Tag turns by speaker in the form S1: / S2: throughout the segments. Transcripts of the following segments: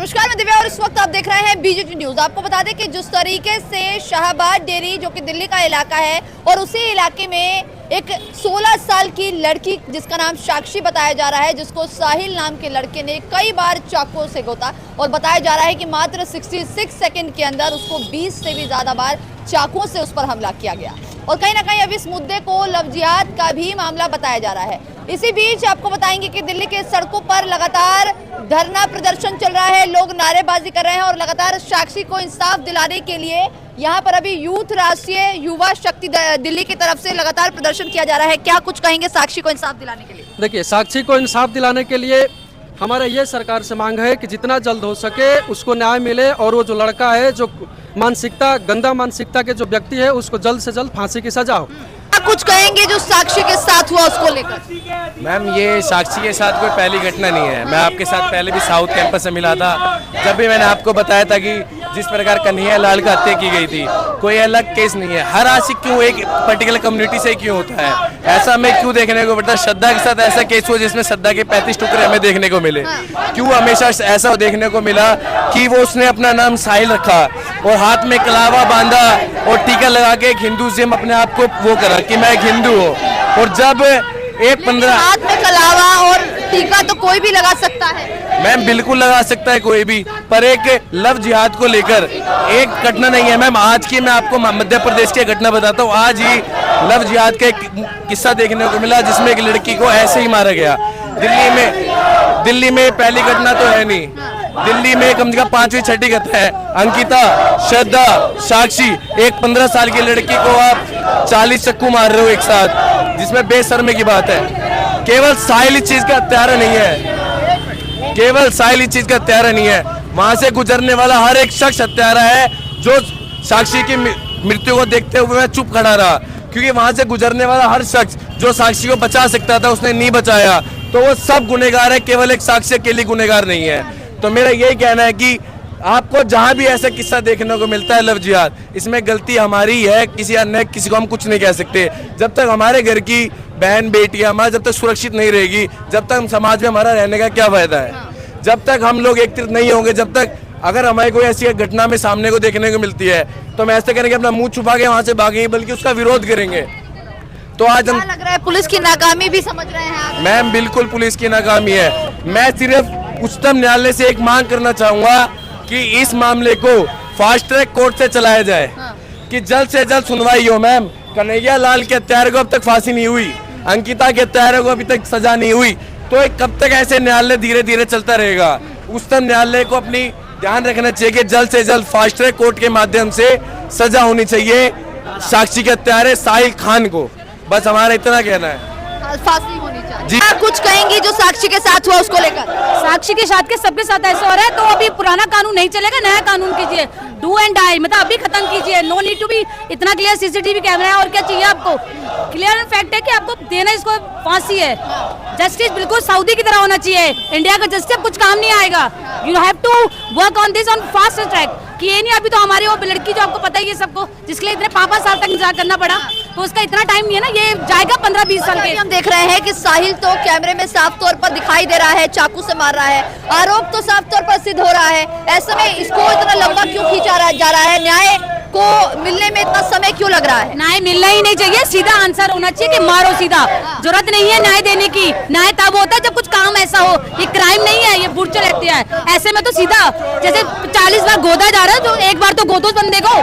S1: नमस्कार, मैं दिव्या और इस वक्त आप देख रहे हैं बीजेटी न्यूज। आपको बता दें कि जिस तरीके से शाहबाद डेयरी जो कि दिल्ली का इलाका है और उसी इलाके में एक 16 साल की लड़की जिसका नाम साक्षी बताया जा रहा है, जिसको साहिल नाम के लड़के ने कई बार चाकुओं से गोता और बताया जा रहा है कि मात्र 66 सेकंड के अंदर उसको 20 से भी ज्यादा बार चाकुओं से उस पर हमला किया गया। और कहीं ना कहीं अब इस मुद्दे को लव जिहाद का भी मामला बताया जा रहा है। इसी बीच आपको बताएंगे कि दिल्ली के सड़कों पर लगातार धरना प्रदर्शन चल रहा है, लोग नारेबाजी कर रहे हैं और लगातार साक्षी को इंसाफ दिलाने के लिए यहाँ पर अभी यूथ राष्ट्रीय युवा शक्ति दिल्ली की तरफ से लगातार प्रदर्शन किया जा रहा है। क्या कुछ कहेंगे साक्षी को इंसाफ दिलाने के लिए?
S2: देखिए, साक्षी को इंसाफ दिलाने के लिए हमारा ये सरकार से मांग है कि जितना जल्द हो सके उसको न्याय मिले और वो जो लड़का है, जो मानसिकता गंदा मानसिकता के जो व्यक्ति है, उसको जल्द से जल्द फांसी की सजा हो।
S1: कुछ कहेंगे जो साक्षी के साथ हुआ उसको लेकर?
S3: मैम, ये साक्षी के साथ कोई पहली घटना नहीं है। मैं आपके साथ पहले भी साउथ कैंपस से मिला था, जब भी मैंने आपको बताया था कि जिस प्रकार कन्हैया लाल का हत्या की गई थी, कोई अलग केस नहीं है। हर आशिक क्यों एक पर्टिकुलर कम्युनिटी से क्यों होता है, ऐसा हमें क्यों देखने को मिलता है? श्रद्धा के साथ ऐसा केस हुआ जिसमें श्रद्धा के 35 टुकड़े हमें देखने को मिले। क्यों हमेशा ऐसा देखने को मिला कि वो उसने अपना नाम साहिल रखा और हाथ में कलावा बांधा और टीका लगा के एक हिंदुइज्म अपने आप को वो करा कि मैं एक हिंदू हूँ। और जब एक 15
S1: हाथ में कलावा और टीका तो कोई भी लगा सकता है।
S3: मैम, बिल्कुल लगा सकता है कोई भी, पर एक लव जिहाद को लेकर एक घटना नहीं है। मैम, आज की मैं आपको मध्य प्रदेश की घटना बताता हूँ। आज ही लव जिहाद का एक किस्सा देखने को मिला जिसमें एक लड़की को ऐसे ही मारा गया। दिल्ली में पहली घटना तो है नहीं, दिल्ली में कम से कम 5वीं 6ठी घटना है। अंकिता, श्रद्धा, साक्षी, एक 15 साल की लड़की को आप 40 चक्कू मार रहे हो एक साथ, जिसमें बेशर्मी की बात है। केवल साहिल इस चीज का हत्यारा नहीं है, केवल साहिल इस चीज का हत्यारा नहीं है, वहां से गुजरने वाला हर एक शख्स हत्यारा है। जो साक्षी की मृत्यु को देखते हुए मैं चुप खड़ा रहा, क्योंकि वहां से गुजरने वाला हर शख्स जो साक्षी को बचा सकता था उसने नहीं बचाया, तो वो सब गुनहगार है, केवल एक साक्षी अकेली गुनहगार नहीं है। तो मेरा यही कहना है कि आपको जहां भी ऐसा किस्सा देखने को मिलता है लव जिहाद, इसमें गलती हमारी है, किसी अन्य किसी को हम कुछ नहीं कह सकते। जब तक हमारे घर की बहन बेटियां हमारा जब तक सुरक्षित नहीं रहेगी, जब तक हम समाज में हमारा रहने का क्या फायदा है? जब तक हम लोग एकत्रित नहीं होंगे, जब तक अगर हमारी कोई ऐसी घटना में सामने को देखने को मिलती है तो हम ऐसे करेंगे अपना मुंह छुपा के वहां से भागेंगे, बल्कि उसका विरोध करेंगे। तो आज हम
S1: लग रहा है पुलिस की नाकामी भी समझ रहे हैं आप?
S3: मैम, बिल्कुल पुलिस की नाकामी है। मैं सिर्फ उच्चतम न्यायालय से एक मांग करना चाहूंगा कि इस मामले को फास्ट ट्रैक कोर्ट से चलाया जाए, कि जल्द से जल्द सुनवाई हो। मैम, कन्हैया लाल के हत्यारे को अब तक फांसी नहीं हुई, अंकिता के हत्यारे को अभी तक सजा नहीं हुई, तो कब तक ऐसे न्यायालय धीरे धीरे चलता रहेगा? उच्चतम न्यायालय को अपनी ध्यान रखना चाहिए कि जल्द से जल्द फास्ट ट्रैक कोर्ट के माध्यम से सजा होनी चाहिए साक्षी के हत्यारे साहिल खान को। बस हमारा इतना कहना है,
S1: फांसी होनी चाहिए
S3: जी।
S1: आप कुछ कहेंगी जो साक्षी के साथ हुआ उसको लेकर?
S4: साक्षी के साथ के सबके साथ ऐसा हो रहा है, तो अभी पुराना कानून नहीं चलेगा, नया कानून कीजिए, डू एंड डाई, मतलब अभी खत्म कीजिए। नो नीड टू बी इतना क्लियर सीसीटीवी कैमरा है, और क्या चाहिए आपको? क्लियर फैक्ट है कि आपको देना इसको फांसी है। जस्टिस बिल्कुल सऊदी की तरह होना चाहिए, इंडिया का जस्टिस कुछ काम नहीं आएगा। You have to work on this on fast track, कि ये नहीं अभी तो हमारी वो लड़की जो आपको पता ही है सबको, जिसके लिए इतने 5 साल तक इंतजार करना पड़ा, तो उसका इतना टाइम नहीं है ना, ये जाएगा 15-20 साल के।
S1: हम देख रहे हैं कि साहिल तो कैमरे में साफ तौर पर दिखाई दे रहा है, चाकू से मार रहा है, आरोप तो साफ तौर पर सिद्ध हो रहा है। ऐसे में इसको इतना लंबा क्यों खींचा जा रहा है? न्याय को मिलने में इतना समय क्यों लग रहा है?
S4: न्याय मिलना ही नहीं चाहिए, सीधा आंसर होना चाहिए कि मारो सीधा। जरूरत नहीं है न्याय देने की, न्याय तब होता है जब कुछ काम ऐसा हो। ये क्राइम नहीं है, ये बुरच रहती है। ऐसे में तो सीधा जैसे 40 बार गोदा जा रहा है, तो एक बार तो गोदो बंदे को,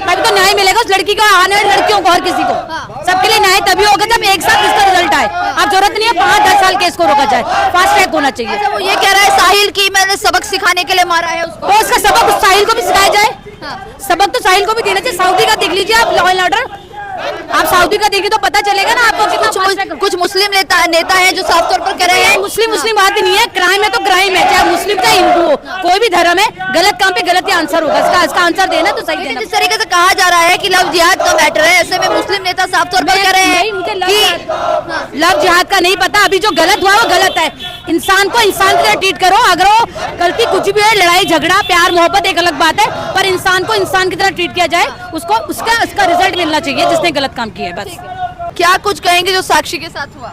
S4: तभी तो न्याय मिलेगा उस लड़की को, आने वाली लड़कियों को, हर किसी को। सबके लिए न्याय तभी होगा जब एक साथ इसका रिजल्ट आए। अब जरूरत नहीं है 5-10 साल केस को रोका जाए, फास्ट ट्रैक होना चाहिए।
S1: वो ये कह रहा है साहिल की मैंने सबक सिखाने के लिए मारा है उसको,
S4: तो उसका सबक उस साहिल को भी सिखाया जाए। सबक तो साहिल को भी देना चाहिए। सऊदी का देख लीजिए आप, लॉ एंड ऑर्डर, आप सऊदी का देखिए तो पता चलेगा ना आपको कि
S1: कुछ मुस्लिम नेता हैं जो साफ तौर पर कह रहे हैं
S4: मुस्लिम बात नहीं है, क्राइम है तो क्राइम है, चाहे मुस्लिम चाहे हिंदू हो, कोई भी धर्म है, गलत काम पे गलत ही आंसर होगा। इसका आंसर देना तो सही देना।
S1: जिस तरीके से कहा जा रहा है कि लव जिहाद का मैटर है, ऐसे में मुस्लिम नेता साफ तौर पर कह रहे हैं कि
S4: लव जिहाद का नहीं पता, अभी जो गलत हुआ वो गलत है। इंसान को इंसान की तरह ट्रीट करो, अगर वो गलती कुछ भी है, लड़ाई झगड़ा प्यार मोहब्बत एक अलग बात है, पर इंसान को इंसान की तरह ट्रीट किया जाए, उसको उसका रिजल्ट मिलना चाहिए जिसने गलत काम किया है। बस
S1: क्या कुछ कहेंगे जो साक्षी के साथ हुआ?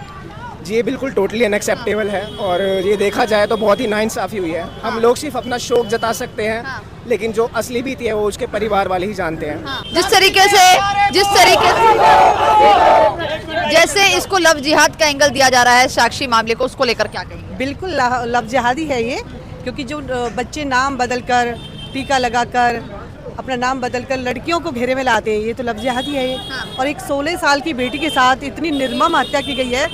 S5: जी ये बिल्कुल टोटली अनएक्सेप्टेबल है और ये देखा जाए तो बहुत ही नाइंसाफ़ी हुई है। हम लोग सिर्फ अपना शौक जता सकते हैं, लेकिन जो असली बीती है वो उसके परिवार वाले ही जानते हैं।
S1: जिस तरीके से जैसे इसको लव जिहाद का एंगल दिया जा रहा है साक्षी मामले को, उसको लेकर क्या कहेंगे?
S6: बिल्कुल लव जिहादी है ये, क्योंकि जो बच्चे नाम बदलकर, टीका लगाकर, अपना नाम बदलकर लड़कियों को घेरे में लाते हैं, ये तो लव जिहादी है ये। और एक 16 साल की बेटी के साथ इतनी निर्मम हत्या की गई है,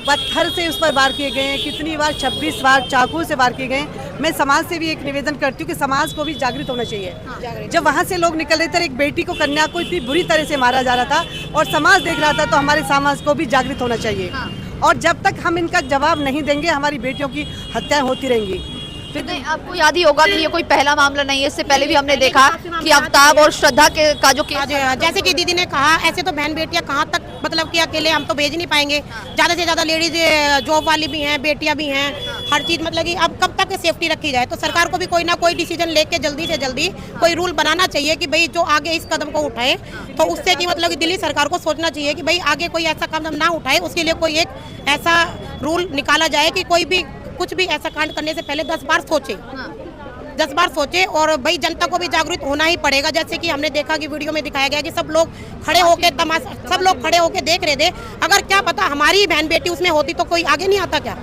S6: पत्थर से उस पर वार किए गए हैं, कितनी बार 26 बार चाकू से वार किए गए। मैं समाज से भी एक निवेदन करती हूँ कि समाज को भी जागृत होना चाहिए। जब वहाँ से लोग निकल रहे थे, एक बेटी को, कन्या को इतनी बुरी तरह से मारा जा रहा था और समाज देख रहा था, तो हमारे समाज को भी जागृत होना चाहिए। और जब तक हम इनका जवाब नहीं देंगे, हमारी बेटियों की हत्याएं होती रहेंगी।
S1: नहीं, आपको याद ही होगा कि ये कोई पहला मामला नहीं है। इससे पहले भी हमने देखा कि अफ्ताब और श्रद्धा का जो केस,
S7: जैसे कि दीदी ने कहा, ऐसे तो बहन बेटियां कहाँ तक मतलब कि अकेले हम तो भेज नहीं पाएंगे। ज़्यादा से ज़्यादा लेडीज जॉब वाली भी हैं, बेटियां भी हैं, हर चीज़ मतलब कि अब कब तक सेफ्टी रखी जाए। तो सरकार को भी कोई ना कोई डिसीजन लेके जल्दी से जल्दी कोई रूल बनाना चाहिए कि भाई जो आगे इस कदम को उठाए, तो उससे कि मतलब कि दिल्ली सरकार को सोचना चाहिए कि भाई आगे कोई ऐसा कदम ना उठाए, उसके लिए कोई एक ऐसा रूल निकाला जाए कि कोई भी कुछ भी ऐसा कांड करने से पहले 10 बार सोचे। 10 बार सोचे। और भाई जनता को भी जागरूक होना ही पड़ेगा। जैसे कि हमने देखा कि वीडियो में दिखाया गया कि सब लोग खड़े होके तमाशा, सब लोग खड़े होके देख रहे थे। अगर क्या पता हमारी बहन बेटी उसमें होती तो कोई आगे नहीं आता क्या?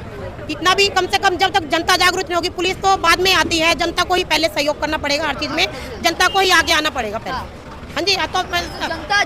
S7: इतना भी कम से कम जब तक जनता जागरूक नहीं होगी, पुलिस तो बाद में आती है, जनता को ही पहले सहयोग करना पड़ेगा। हर चीज में जनता को ही आगे आना पड़ेगा पहले। हाँ जी, तो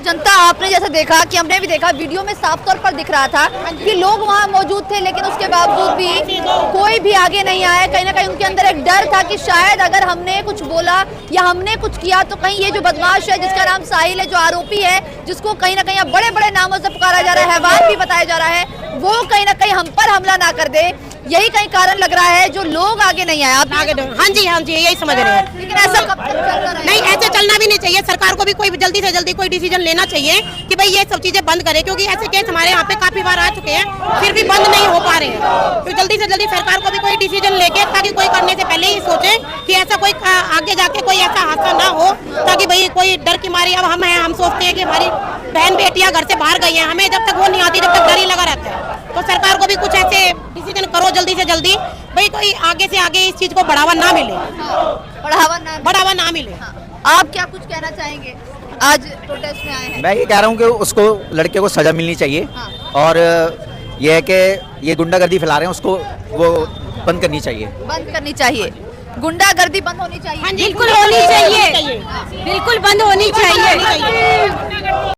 S1: जनता आपने जैसे देखा कि हमने भी देखा, वीडियो में साफ तौर पर दिख रहा था कि लोग वहाँ मौजूद थे, लेकिन उसके बावजूद भी कोई भी आगे नहीं आया। कहीं ना कहीं उनके अंदर एक डर था कि शायद अगर हमने कुछ बोला या हमने कुछ किया तो कहीं ये जो बदमाश है, जिसका नाम साहिल है, जो आरोपी है, जिसको कहीं ना कहीं अब बड़े बड़े नामों से पुकारा जा रहा है, हैवान भी बताया जा रहा है, वो कहीं ना कहीं हम पर हमला ना कर दे। यही कहीं कारण लग रहा है जो लोग आगे नहीं आए। आप
S7: आगे, हाँ जी, यही समझ रहे हैं।
S1: लेकिन ऐसा कब तक चलता रहेगा?
S7: नहीं, ऐसे चलना भी नहीं चाहिए। सरकार को भी कोई जल्दी से जल्दी कोई डिसीजन लेना चाहिए कि भाई ये सब चीजें बंद करे, क्योंकि ऐसे केस हमारे यहाँ पे काफी बार आ चुके हैं, फिर भी बंद नहीं हो पा रहे हैं। तो जल्दी से जल्दी सरकार को भी कोई डिसीजन लेके, ताकि कोई करने से पहले ही सोचे कि ऐसा कोई आगे जाके कोई ऐसा हादसा ना हो, ताकि भाई कोई डर की मारी अब हम सोचते हैं कि हमारी बहन बेटियां घर से बाहर गई हैं, हमें जब तक वो नहीं आती तब तक डर ही लगा रहता है। तो सरकार को भी कुछ ऐसे डिसीजन करो जल्दी से जल्दी, भाई कोई आगे से आगे इस चीज को बढ़ावा ना मिले, बढ़ावा ना मिले।
S1: आप क्या कुछ कहना चाहेंगे? आज प्रोटेस्ट में आए हैं।
S8: मैं ये कह रहा हूँ कि उसको, लड़के को सजा मिलनी चाहिए। और ये है कि ये गुंडागर्दी फैला रहे हैं, उसको वो बंद करनी चाहिए।
S1: बंद करनी चाहिए, गुंडागर्दी बंद होनी चाहिए।
S7: हाँ जी,
S4: बिल्कुल होनी चाहिए, बिल्कुल बंद होनी चाहिए।